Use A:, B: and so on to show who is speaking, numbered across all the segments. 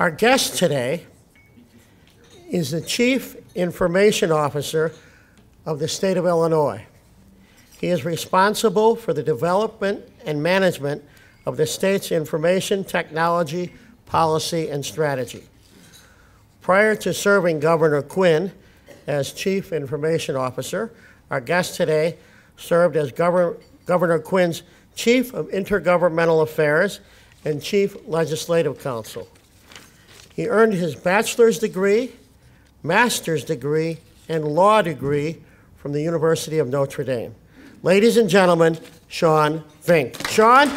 A: Our guest today is the Chief Information Officer of the state of Illinois. He is responsible for the development and management of the state's information technology, policy, and strategy. Prior to serving Governor Quinn as Chief Information Officer, our guest today served as Governor Quinn's Chief of Intergovernmental Affairs and Chief Legislative Counsel. He earned his bachelor's degree, master's degree, and law degree from the University of Notre Dame. Ladies and gentlemen, Sean Vinck. Sean?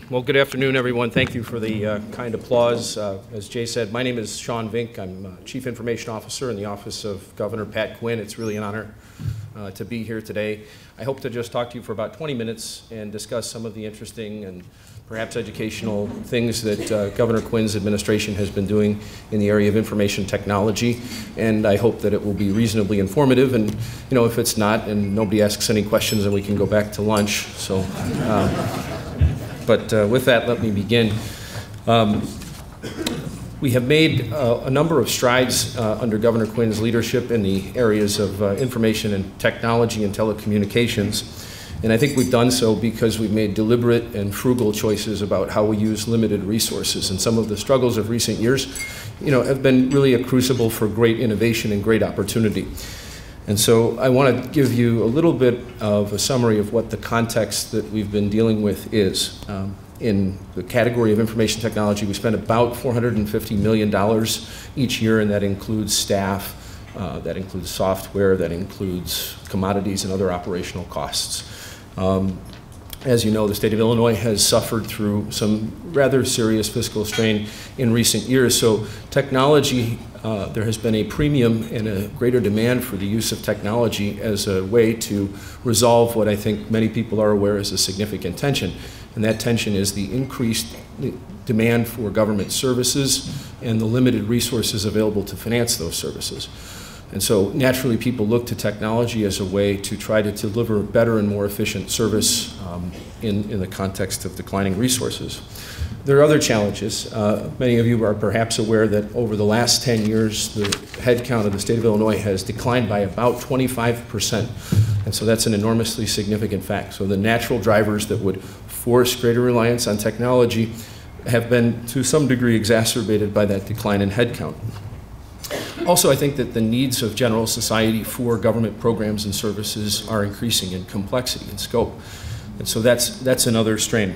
B: Well, good afternoon, everyone. Thank you for the kind applause. As Jay said, my name is Sean Vinck. I'm Chief Information Officer in the Office of Governor Pat Quinn. It's really an honor to be here today. I hope to just talk to you for about 20 minutes and discuss some of the interesting and perhaps educational things that Governor Quinn's administration has been doing in the area of information technology. And I hope that it will be reasonably informative. And, you know, if it's not and nobody asks any questions, then we can go back to lunch. So. But with that, let me begin. We have made a number of strides under Governor Quinn's leadership in the areas of information and technology and telecommunications. And I think we've done so because we've made deliberate and frugal choices about how we use limited resources. And some of the struggles of recent years, you know, have been really a crucible for great innovation and great opportunity. And so I want to give you a little bit of a summary of what the context that we've been dealing with is. In the category of information technology, we spend about $450 million each year, and that includes staff, that includes software, that includes commodities and other operational costs. As you know, the state of Illinois has suffered through some rather serious fiscal strain in recent years. So technology, there has been a premium and a greater demand for the use of technology as a way to resolve what I think many people are aware is a significant tension. And that tension is the increased demand for government services and the limited resources available to finance those services. And so naturally people look to technology as a way to try to deliver better and more efficient service in the context of declining resources. There are other challenges. Many of you are perhaps aware that over the last 10 years, the headcount of the state of Illinois has declined by about 25%. And so that's an enormously significant fact. So the natural drivers that would force greater reliance on technology have been to some degree exacerbated by that decline in headcount. Also, I think that the needs of general society for government programs and services are increasing in complexity and scope. And so that's another strain.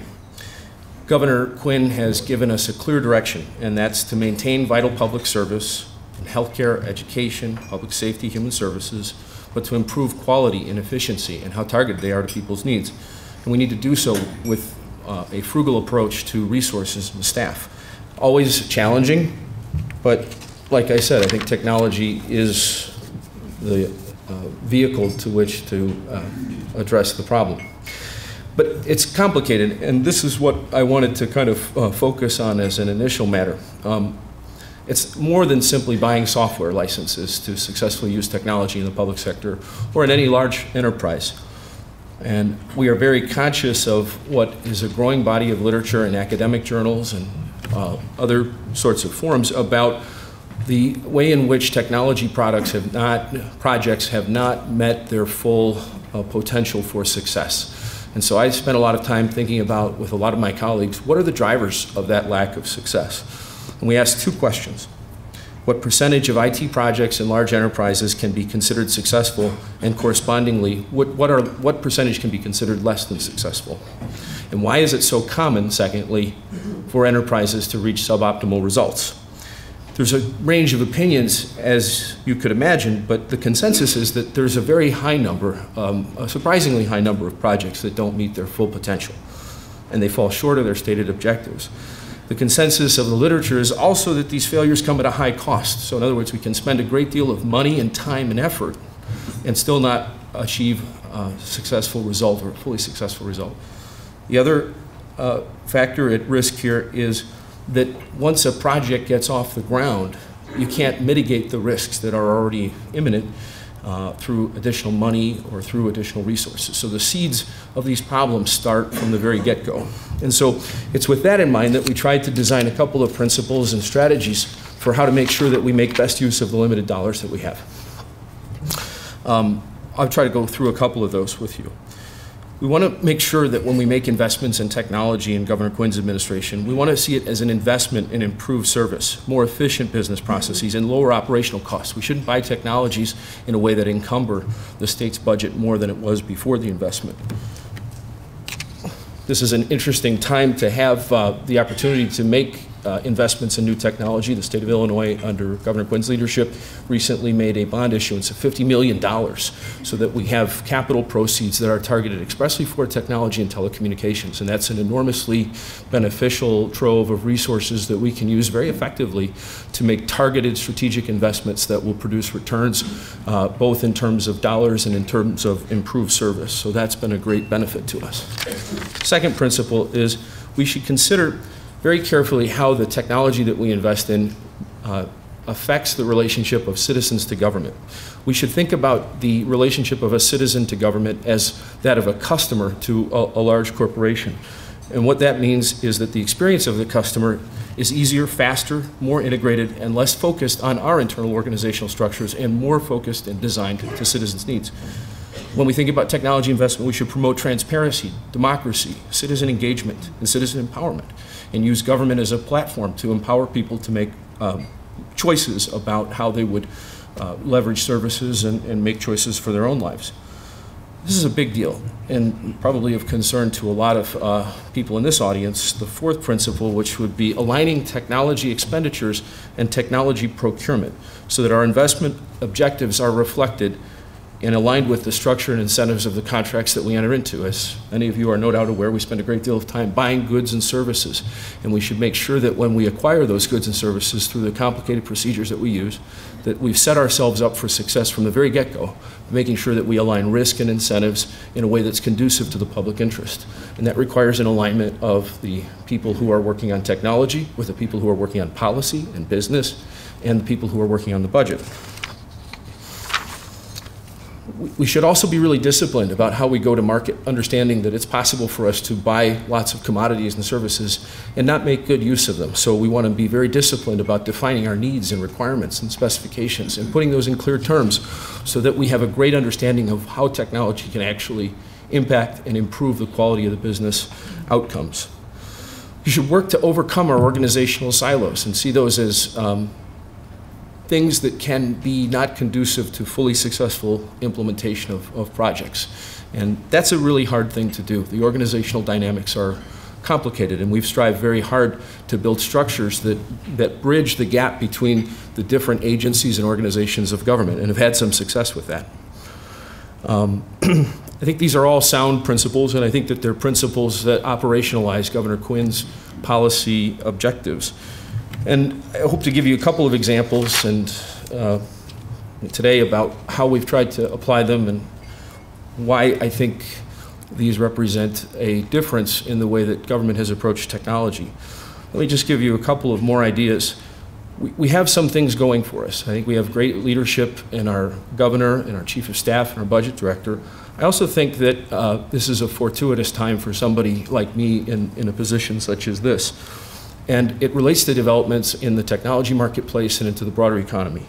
B: Governor Quinn has given us a clear direction, and that's to maintain vital public service in healthcare, education, public safety, human services, but to improve quality and efficiency and how targeted they are to people's needs. And we need to do so with a frugal approach to resources and staff. Always challenging, but like I said, I think technology is the vehicle to which to address the problem. But it's complicated, and this is what I wanted to kind of focus on as an initial matter. It's more than simply buying software licenses to successfully use technology in the public sector or in any large enterprise. And we are very conscious of what is a growing body of literature in academic journals and other sorts of forums about the way in which technology projects have not met their full potential for success. And so I spent a lot of time thinking about, with a lot of my colleagues, what are the drivers of that lack of success? And we asked two questions. What percentage of IT projects in large enterprises can be considered successful, and correspondingly, what percentage can be considered less than successful? And why is it so common, secondly, for enterprises to reach suboptimal results? There's a range of opinions, as you could imagine, but the consensus is that there's a very high number, a surprisingly high number of projects that don't meet their full potential, and they fall short of their stated objectives. The consensus of the literature is also that these failures come at a high cost. So in other words, we can spend a great deal of money and time and effort and still not achieve a successful result or a fully successful result. The other factor at risk here is that once a project gets off the ground, you can't mitigate the risks that are already imminent through additional money or through additional resources. So the seeds of these problems start from the very get-go. And so it's with that in mind that we tried to design a couple of principles and strategies for how to make sure that we make best use of the limited dollars that we have. I'll try to go through a couple of those with you. We want to make sure that when we make investments in technology in Governor Quinn's administration, we want to see it as an investment in improved service, more efficient business processes, and lower operational costs. We shouldn't buy technologies in a way that encumber the state's budget more than it was before the investment. This is an interesting time to have the opportunity to make investments in new technology. The state of Illinois, under Governor Quinn's leadership, recently made a bond issuance of $50 million so that we have capital proceeds that are targeted expressly for technology and telecommunications. And that's an enormously beneficial trove of resources that we can use very effectively to make targeted strategic investments that will produce returns, both in terms of dollars and in terms of improved service. So that's been a great benefit to us. Second principle is we should consider very carefully how the technology that we invest in affects the relationship of citizens to government. We should think about the relationship of a citizen to government as that of a customer to a large corporation. And what that means is that the experience of the customer is easier, faster, more integrated, and less focused on our internal organizational structures and more focused and designed to citizens' needs. When we think about technology investment, we should promote transparency, democracy, citizen engagement, and citizen empowerment, and use government as a platform to empower people to make choices about how they would leverage services and make choices for their own lives. This is a big deal, and probably of concern to a lot of people in this audience. The fourth principle, which would be aligning technology expenditures and technology procurement so that our investment objectives are reflected and aligned with the structure and incentives of the contracts that we enter into. As many of you are no doubt aware, we spend a great deal of time buying goods and services, and we should make sure that when we acquire those goods and services through the complicated procedures that we use, that we've set ourselves up for success from the very get-go, making sure that we align risk and incentives in a way that's conducive to the public interest. And that requires an alignment of the people who are working on technology with the people who are working on policy and business and the people who are working on the budget. We should also be really disciplined about how we go to market, understanding that it's possible for us to buy lots of commodities and services and not make good use of them. So we want to be very disciplined about defining our needs and requirements and specifications and putting those in clear terms so that we have a great understanding of how technology can actually impact and improve the quality of the business outcomes. You should work to overcome our organizational silos and see those as things that can be not conducive to fully successful implementation of projects. And that's a really hard thing to do. The organizational dynamics are complicated, and we've strived very hard to build structures that bridge the gap between the different agencies and organizations of government, and have had some success with that. I think these are all sound principles, and I think that they're principles that operationalize Governor Quinn's policy objectives. And I hope to give you a couple of examples and today about how we've tried to apply them and why I think these represent a difference in the way that government has approached technology. Let me just give you a couple of more ideas. We have some things going for us. I think we have great leadership in our governor and our chief of staff and our budget director. I also think that this is a fortuitous time for somebody like me in a position such as this. And it relates to developments in the technology marketplace and into the broader economy.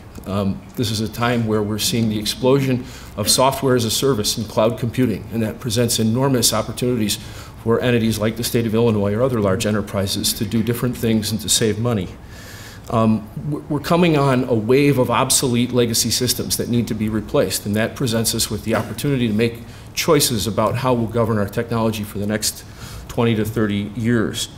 B: This is a time where we're seeing the explosion of software as a service and cloud computing, and that presents enormous opportunities for entities like the state of Illinois or other large enterprises to do different things and to save money. We're coming on a wave of obsolete legacy systems that need to be replaced, and that presents us with the opportunity to make choices about how we'll govern our technology for the next 20 to 30 years.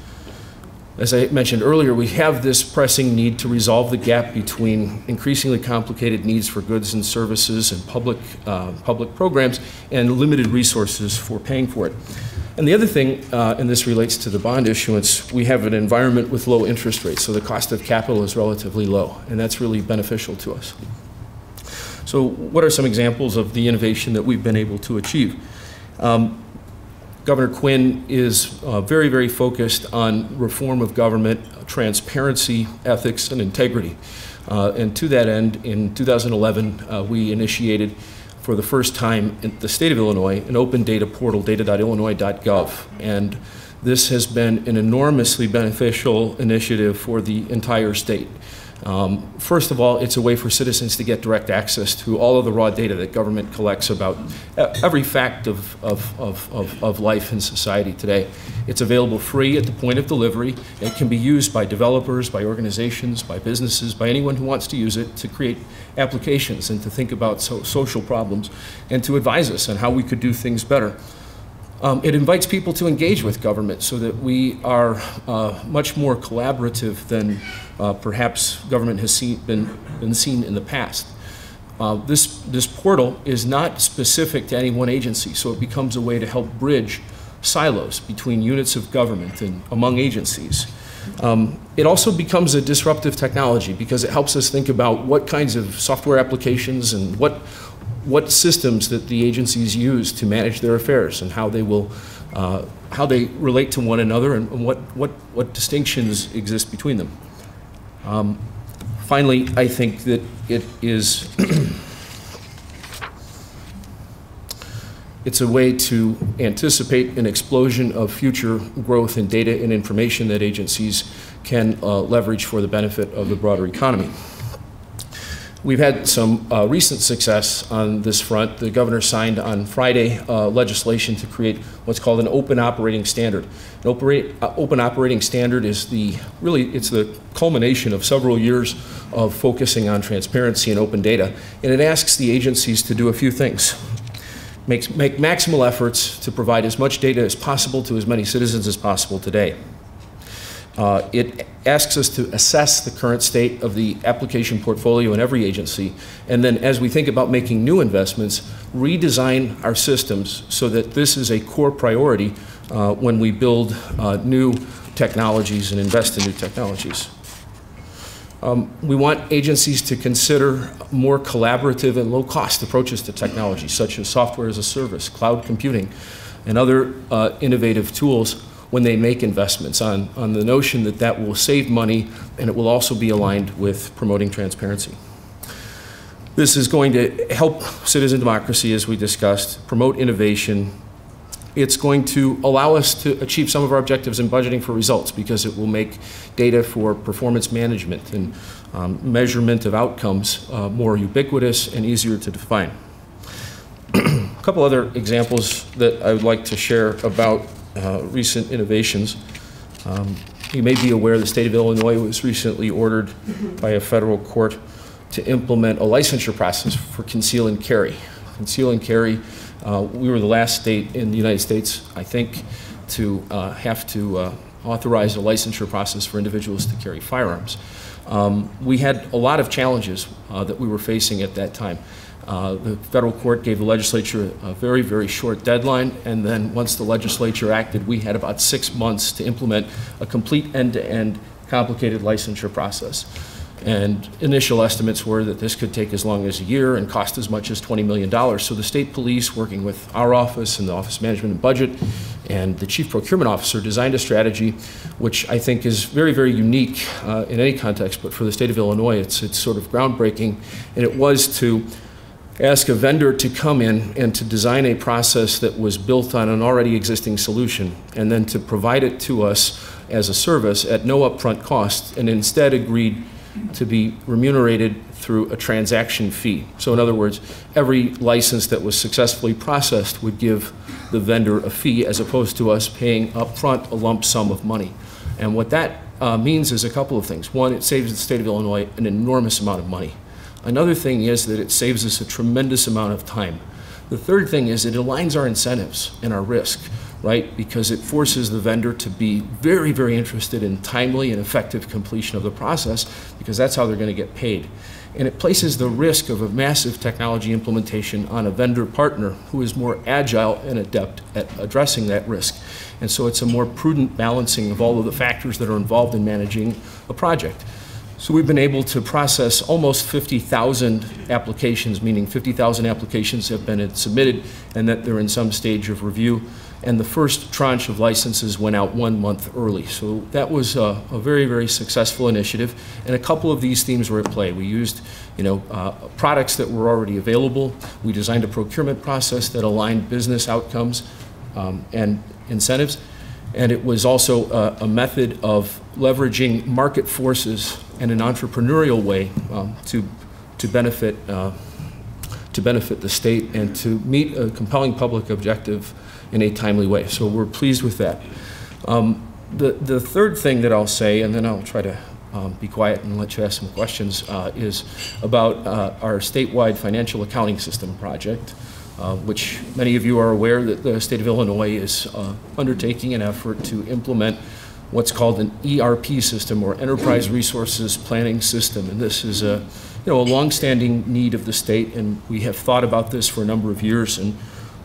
B: As I mentioned earlier, we have this pressing need to resolve the gap between increasingly complicated needs for goods and services and public programs and limited resources for paying for it. And the other thing, and this relates to the bond issuance, we have an environment with low interest rates, so the cost of capital is relatively low, and that's really beneficial to us. So what are some examples of the innovation that we've been able to achieve? Governor Quinn is very, very focused on reform of government, transparency, ethics, and integrity. And to that end, in 2011, we initiated for the first time in the state of Illinois an open data portal, data.illinois.gov. And this has been an enormously beneficial initiative for the entire state. First of all, it's a way for citizens to get direct access to all of the raw data that government collects about every fact of life in society today. It's available free at the point of delivery. It can be used by developers, by organizations, by businesses, by anyone who wants to use it to create applications and to think about social problems and to advise us on how we could do things better. It invites people to engage with government so that we are much more collaborative than perhaps government has been seen in the past. This portal is not specific to any one agency, so it becomes a way to help bridge silos between units of government and among agencies. It also becomes a disruptive technology because it helps us think about what kinds of software applications and what systems that the agencies use to manage their affairs and how they will, how they relate to one another and what distinctions exist between them. Finally, I think that it is, it's a way to anticipate an explosion of future growth in data and information that agencies can leverage for the benefit of the broader economy. We've had some recent success on this front. The governor signed on Friday legislation to create what's called an open operating standard. An open operating standard is it's the culmination of several years of focusing on transparency and open data. And it asks the agencies to do a few things. Make maximal efforts to provide as much data as possible to as many citizens as possible today. It asks us to assess the current state of the application portfolio in every agency, and then as we think about making new investments, redesign our systems so that this is a core priority when we build new technologies and invest in new technologies. We want agencies to consider more collaborative and low-cost approaches to technology, such as software as a service, cloud computing, and other innovative tools when they make investments on the notion that that will save money and it will also be aligned with promoting transparency. This is going to help citizen democracy, as we discussed, promote innovation. It's going to allow us to achieve some of our objectives in budgeting for results because it will make data for performance management and measurement of outcomes more ubiquitous and easier to define. A couple other examples that I would like to share about recent innovations. You may be aware the state of Illinois was recently ordered by a federal court to implement a licensure process for conceal and carry. Conceal and carry, we were the last state in the United States, I think, to have to authorize a licensure process for individuals to carry firearms. We had a lot of challenges that we were facing at that time. The federal court gave the legislature a very, very short deadline, and then once the legislature acted, we had about 6 months to implement a complete end-to-end complicated licensure process. And initial estimates were that this could take as long as a year and cost as much as $20 million. So the state police, working with our office and the Office of Management and Budget and the Chief Procurement Officer, designed a strategy which I think is very, very unique in any context, but for the state of Illinois, it's sort of groundbreaking, and it was to ask a vendor to come in and to design a process that was built on an already existing solution and then to provide it to us as a service at no upfront cost, and instead agreed to be remunerated through a transaction fee. So in other words, every license that was successfully processed would give the vendor a fee as opposed to us paying upfront a lump sum of money. And what that means is a couple of things. One, it saves the state of Illinois an enormous amount of money. Another thing is that it saves us a tremendous amount of time. The third thing is it aligns our incentives and our risk, right? Because it forces the vendor to be very, very interested in timely and effective completion of the process, because that's how they're going to get paid. And it places the risk of a massive technology implementation on a vendor partner who is more agile and adept at addressing that risk. And so it's a more prudent balancing of all of the factors that are involved in managing a project. So we've been able to process almost 50,000 applications, meaning 50,000 applications have been submitted and that they're in some stage of review. and the first tranche of licenses went out 1 month early. So that was a very, very successful initiative, and a couple of these themes were at play. We used products that were already available. We designed a procurement process that aligned business outcomes and incentives, and it was also a method of leveraging market forces in an entrepreneurial way to benefit the state and to meet a compelling public objective in a timely way. So we're pleased with that. The third thing that I'll say, and then I'll try to be quiet and let you ask some questions, is about our statewide financial accounting system project, which many of you are aware that the state of Illinois is undertaking an effort to implement what's called an ERP system, or Enterprise Resources Planning System. And this is a longstanding need of the state, and we have thought about this for a number of years. And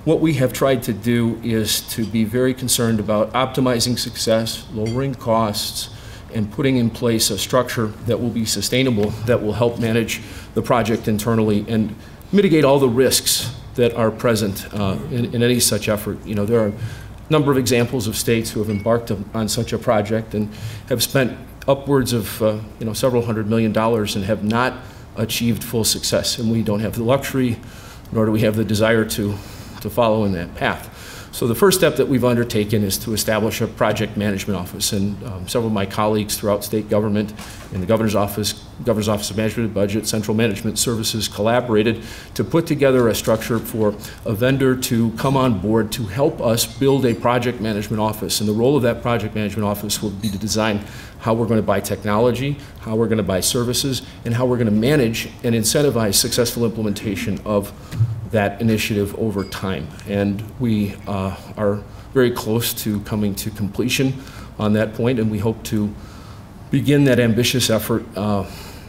B: what we have tried to do is to be very concerned about optimizing success, lowering costs, and putting in place a structure that will be sustainable, that will help manage the project internally and mitigate all the risks that are present in any such effort. There are a number of examples of states who have embarked on such a project and have spent upwards of several $100 million and have not achieved full success. And we don't have the luxury, nor do we have the desire to follow in that path. So the first step that we've undertaken is to establish a project management office, and several of my colleagues throughout state government and the Governor's Office of Management and Budget, Central Management Services collaborated to put together a structure for a vendor to come on board to help us build a project management office. And the role of that project management office will be to design how we're going to buy technology, how we're going to buy services, and how we're going to manage and incentivize successful implementation of that initiative over time. And we are very close to coming to completion on that point, and we hope to begin that ambitious effort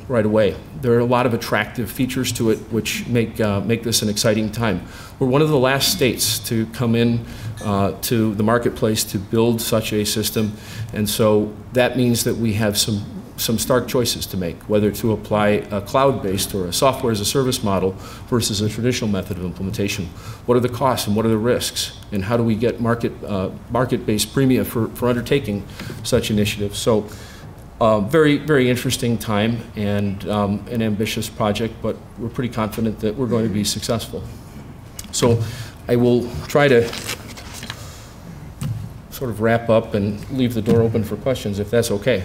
B: right away. There are a lot of attractive features to it which make this an exciting time. We're one of the last states to come in to the marketplace to build such a system, and so that means that we have some stark choices to make, whether to apply a cloud-based or a software as a service model versus a traditional method of implementation. What are the costs and what are the risks? And how do we get market-based premia for undertaking such initiatives? So very, very interesting time and an ambitious project, but we're pretty confident that we're going to be successful. So I will try to sort of wrap up and leave the door open for questions, if that's okay.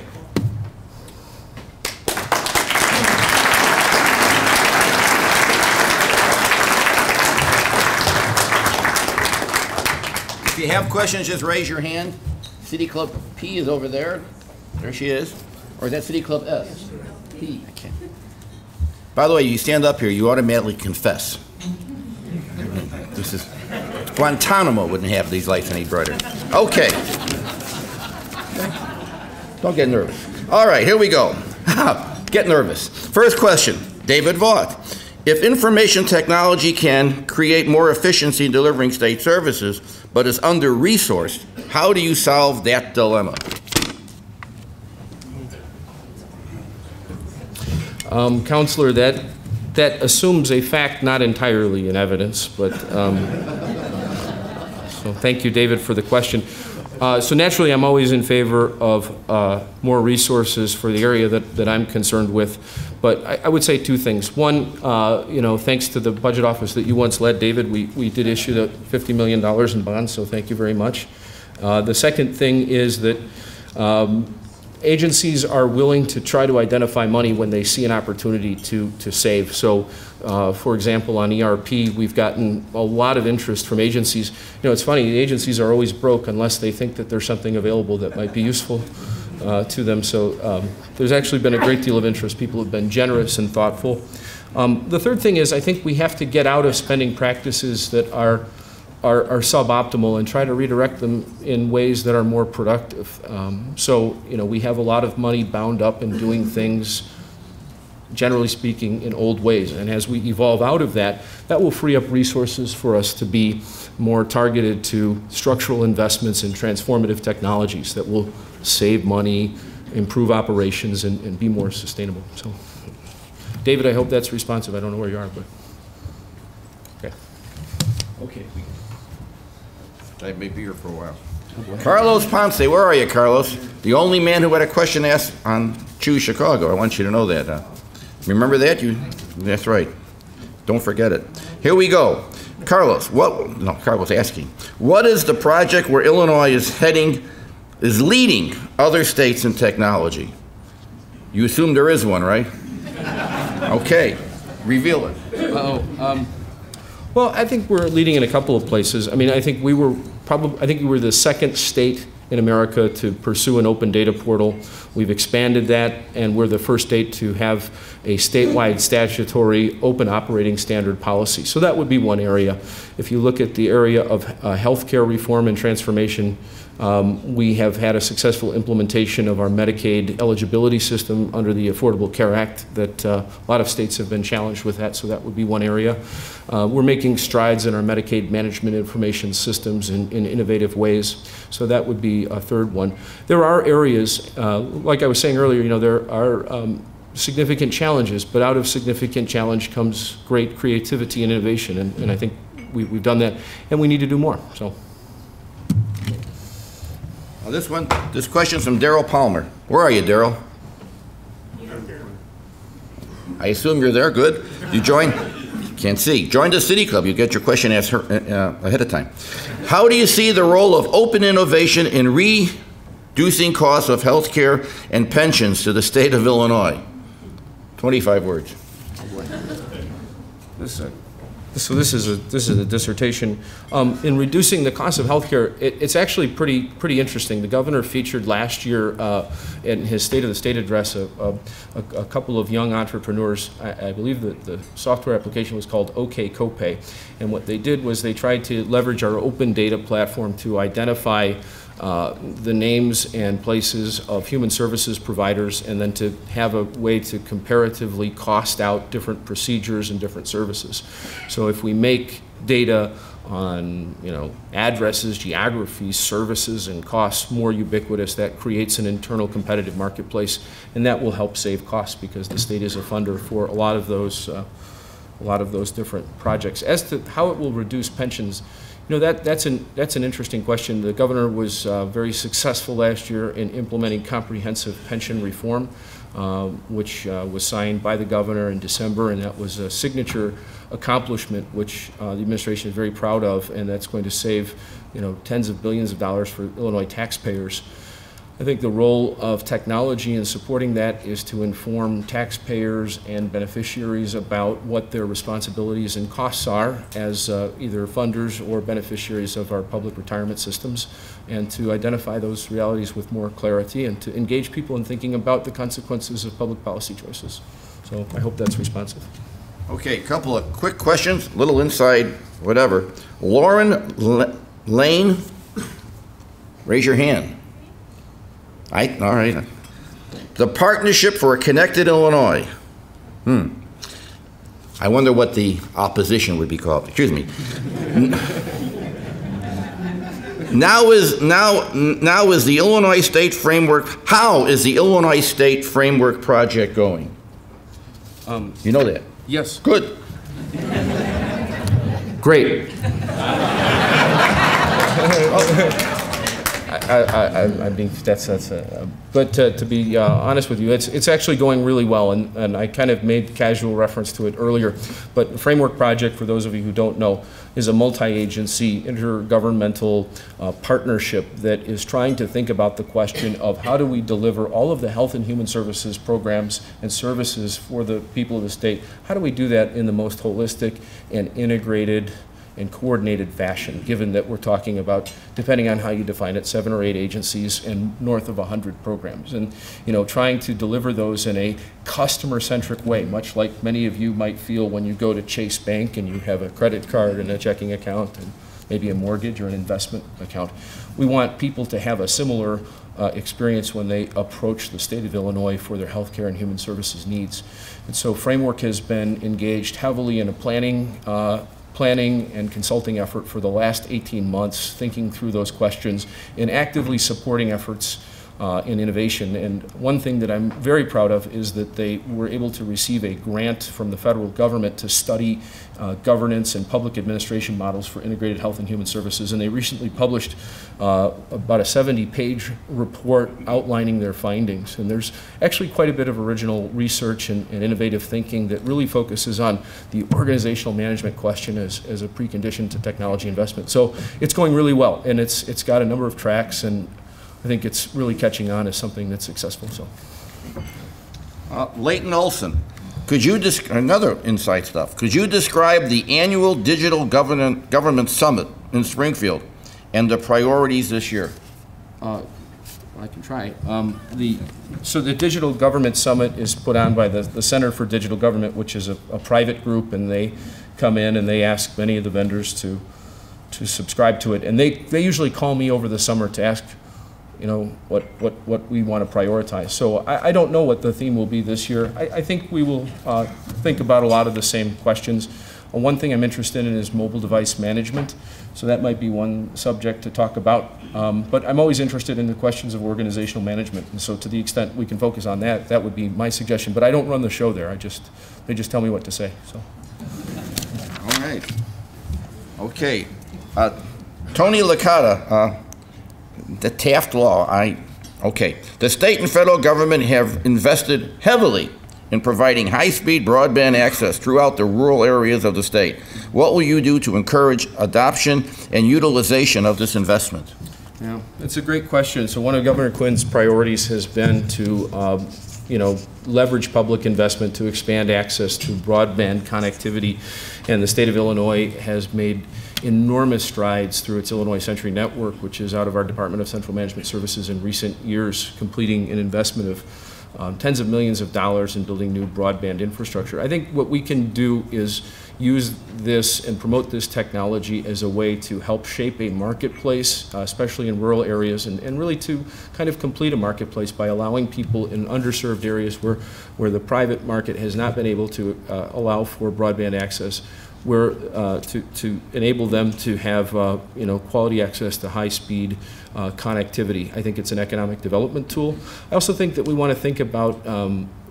C: If you have questions, just raise your hand. City Club P is over there. There she is. Or is that City Club S? P. I can't. By the way, you stand up here, you automatically confess. This is Guantanamo wouldn't have these lights any brighter. Okay. Don't get nervous. All right, here we go. Get nervous. First question, David Vaught. If information technology can create more efficiency in delivering state services, but is under-resourced, how do you solve that dilemma?
B: Counselor, that assumes a fact not entirely in evidence, but so thank you, David, for the question. So naturally, I'm always in favor of more resources for the area that I'm concerned with. But I would say two things. One, thanks to the budget office that you once led, David, we did issue the $50 million in bonds, so thank you very much. The second thing is that agencies are willing to try to identify money when they see an opportunity to save. So, for example, on ERP, we've gotten a lot of interest from agencies. It's funny, the agencies are always broke unless they think that there's something available that might be useful to them. So there's actually been a great deal of interest. People have been generous and thoughtful. The third thing is I think we have to get out of spending practices that are suboptimal and try to redirect them in ways that are more productive. We have a lot of money bound up in doing things, generally speaking, in old ways. And as we evolve out of that, that will free up resources for us to be more targeted to structural investments in transformative technologies that will save money, improve operations, and be more sustainable. So, David, I hope that's responsive. I don't know where you are, but okay. Okay.
C: I may be here for a while. Carlos Ponce, where are you, Carlos? The only man who had a question asked on Choose Chicago. I want you to know that. Remember that? That's right. Don't forget it. Here we go. Carlos, Carlos asking, what is the project where Illinois is leading other states in technology? You assume there is one, right? Okay, reveal it.
B: Well, I think we're leading in a couple of places. I mean, I think we were the second state in America to pursue an open data portal. We've expanded that, and we're the first state to have a statewide statutory open operating standard policy. So that would be one area. If you look at the area of healthcare reform and transformation, we have had a successful implementation of our Medicaid eligibility system under the Affordable Care Act that a lot of states have been challenged with that, so that would be one area. We're making strides in our Medicaid management information systems in innovative ways, so that would be a third one. There are areas, like I was saying earlier, there are significant challenges, but out of significant challenge comes great creativity and innovation, and I think we've done that, and we need to do more. So.
C: This question's from Daryl Palmer. Where are you, Daryl? I assume you're there. Good. You join? Can't see. Join the City Club. You get your question asked ahead of time. How do you see the role of open innovation in reducing costs of health care and pensions to the state of Illinois? 25 words.
B: So this is a dissertation. In reducing the cost of healthcare, it's actually pretty interesting. The governor featured last year in his State of the State address a couple of young entrepreneurs. I believe that the software application was called OK Copay, and what they did was they tried to leverage our open data platform to identify the names and places of human services providers, and then to have a way to comparatively cost out different procedures and different services. So if we make data on addresses, geographies, services, and costs more ubiquitous, that creates an internal competitive marketplace, and that will help save costs because the state is a funder for a lot of those different projects. As to how it will reduce pensions, that's an interesting question. The governor was very successful last year in implementing comprehensive pension reform, which was signed by the governor in December, and that was a signature accomplishment which the administration is very proud of, and that's going to save tens of billions of dollars for Illinois taxpayers. I think the role of technology in supporting that is to inform taxpayers and beneficiaries about what their responsibilities and costs are as either funders or beneficiaries of our public retirement systems, and to identify those realities with more clarity and to engage people in thinking about the consequences of public policy choices. So I hope that's responsive.
C: Okay, a couple of quick questions, little inside, whatever. Lauren Lane, raise your hand. All right. The Partnership for a Connected Illinois. I wonder what the opposition would be called. Excuse me. Now is the Illinois State Framework. How is the Illinois State Framework project going? You know that?
B: Yes.
C: Good.
B: Great. I mean, but to be honest with you, it's actually going really well, and I kind of made casual reference to it earlier. But the Framework Project, for those of you who don't know, is a multi-agency, intergovernmental partnership that is trying to think about the question of how do we deliver all of the health and human services programs and services for the people of the state. How do we do that in the most holistic and integrated and coordinated fashion, given that we're talking about, depending on how you define it, 7 or 8 agencies and north of 100 programs. And trying to deliver those in a customer-centric way, much like many of you might feel when you go to Chase Bank and you have a credit card and a checking account and maybe a mortgage or an investment account. We want people to have a similar experience when they approach the state of Illinois for their healthcare and human services needs. And so Framework has been engaged heavily in a planning and consulting effort for the last 18 months, thinking through those questions and actively supporting efforts in innovation. And one thing that I'm very proud of is that they were able to receive a grant from the federal government to study governance and public administration models for integrated health and human services. And they recently published about a 70-page report outlining their findings. And there's actually quite a bit of original research and innovative thinking that really focuses on the organizational management question as a precondition to technology investment. So it's going really well, and it's got a number of tracks, and I think it's really catching on as something that's successful. So,
C: Leighton Olson, could you another insight stuff? Could you describe the annual Digital Government Summit in Springfield and the priorities this year?
B: I can try. So the Digital Government Summit is put on by the Center for Digital Government, which is a private group, and they come in and they ask many of the vendors to subscribe to it. And they usually call me over the summer to ask, you know, what we want to prioritize. So I don't know what the theme will be this year. I think we will think about a lot of the same questions. One thing I'm interested in is mobile device management. So that might be one subject to talk about. But I'm always interested in the questions of organizational management. And so to the extent we can focus on that, that would be my suggestion. But I don't run the show there. They just tell me what to say. So.
C: All right. Okay. Tony Licata, the Taft Law. Okay. The state and federal government have invested heavily in providing high-speed broadband access throughout the rural areas of the state. What will you do to encourage adoption and utilization of this investment?
B: Yeah, it's a great question. So one of Governor Quinn's priorities has been to leverage public investment to expand access to broadband connectivity. And the state of Illinois has made enormous strides through its Illinois Century Network, which is out of our Department of Central Management Services in recent years, completing an investment of tens of millions of dollars in building new broadband infrastructure. I think what we can do is use this and promote this technology as a way to help shape a marketplace, especially in rural areas, and really to kind of complete a marketplace by allowing people in underserved areas where the private market has not been able to allow for broadband access, where to enable them to have quality access to high-speed connectivity. I think it's an economic development tool. I also think that we want to think about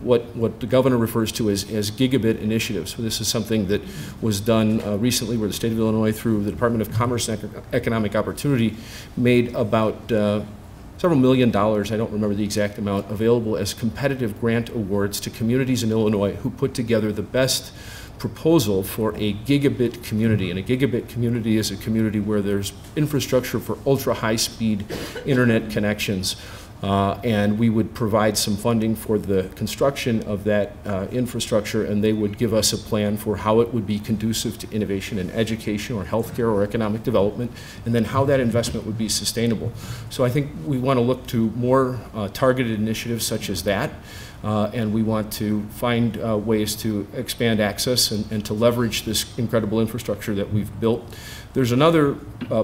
B: what the governor refers to as gigabit initiatives. So this is something that was done recently where the state of Illinois, through the Department of Commerce and Economic Opportunity, made about several $1 million, I don't remember the exact amount, available as competitive grant awards to communities in Illinois who put together the best proposal for a gigabit community. And a gigabit community is a community where there's infrastructure for ultra high speed internet connections. And we would provide some funding for the construction of that infrastructure, and they would give us a plan for how it would be conducive to innovation in education or healthcare or economic development, and then how that investment would be sustainable. So I think we want to look to more targeted initiatives such as that. And we want to find ways to expand access and to leverage this incredible infrastructure that we've built. There's another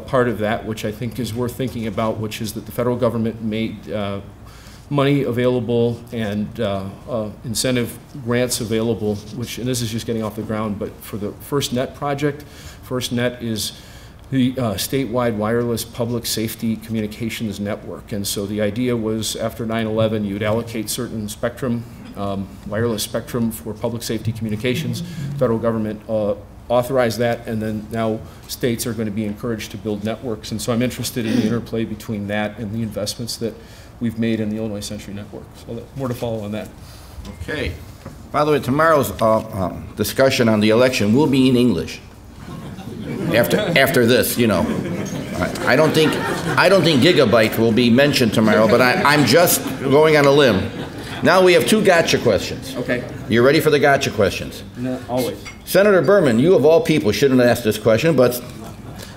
B: part of that which I think is worth thinking about, which is that the federal government made money available and incentive grants available, and this is just getting off the ground, but for the FirstNet project. FirstNet is the statewide wireless public safety communications network. And so the idea was, after 9/11, you'd allocate certain spectrum, wireless spectrum for public safety communications. Federal government authorized that, and then now states are going to be encouraged to build networks. And so I'm interested in the interplay between that and the investments that we've made in the Illinois Century Network. So more to follow on that.
C: Okay. By the way, tomorrow's discussion on the election will be in English. After this, you know, I don't think gigabyte will be mentioned tomorrow, but I'm just going on a limb. Now we have two gotcha questions.
B: Okay.
C: You ready for the gotcha questions?
B: No, always.
C: Senator Berman, you of all people shouldn't have asked this question, but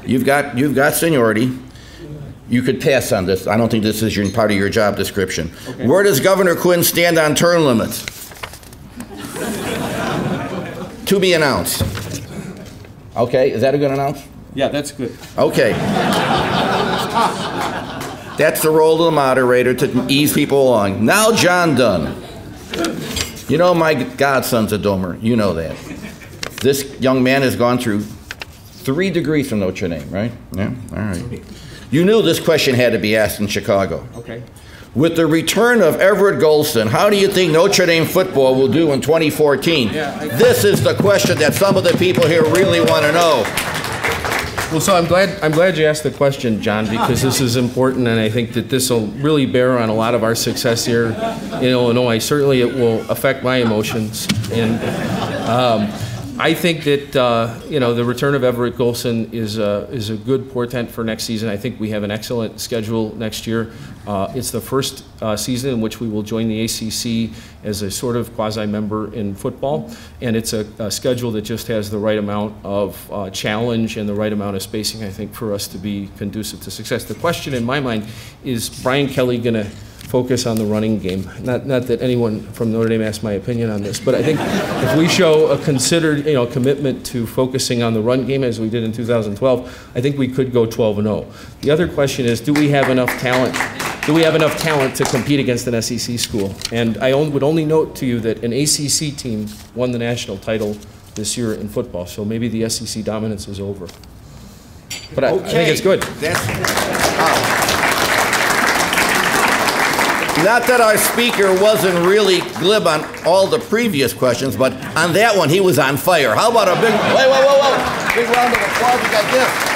C: you've got seniority. You could pass on this. I don't think this is part of your job description. Okay. Where does Governor Quinn stand on term limits? To be announced. Okay, is that a good announce?
B: Yeah, that's good.
C: Okay. That's the role of the moderator, to ease people along. Now, John Dunn. You know my godson's a domer. You know that. This young man has gone through 3 degrees from Notre Dame, right? Yeah, all right. You knew this question had to be asked in Chicago.
B: Okay.
C: With the return of Everett Golson, how do you think Notre Dame football will do in 2014? This is the question that some of the people here really want to know.
B: Well, so I'm glad you asked the question, John, because this is important, and I think that this will really bear on a lot of our success here in Illinois. Certainly, it will affect my emotions, and I think that the return of Everett Golson is a good portent for next season. I think we have an excellent schedule next year. It's the first season in which we will join the ACC as a sort of quasi-member in football, and it's a schedule that just has the right amount of challenge and the right amount of spacing, I think, for us to be conducive to success. The question in my mind is Brian Kelly going to focus on the running game? Not that anyone from Notre Dame asked my opinion on this, but I think if we show a considered commitment to focusing on the run game as we did in 2012, I think we could go 12-0. The other question is, do we have enough talent? Do we have enough talent to compete against an SEC school? And I would only note to you that an ACC team won the national title this year in football, so maybe the SEC dominance is over. But I think it's good.
C: Not that our speaker wasn't really glib on all the previous questions, but on that one, he was on fire. How about a big, whoa, big round of applause? You got this.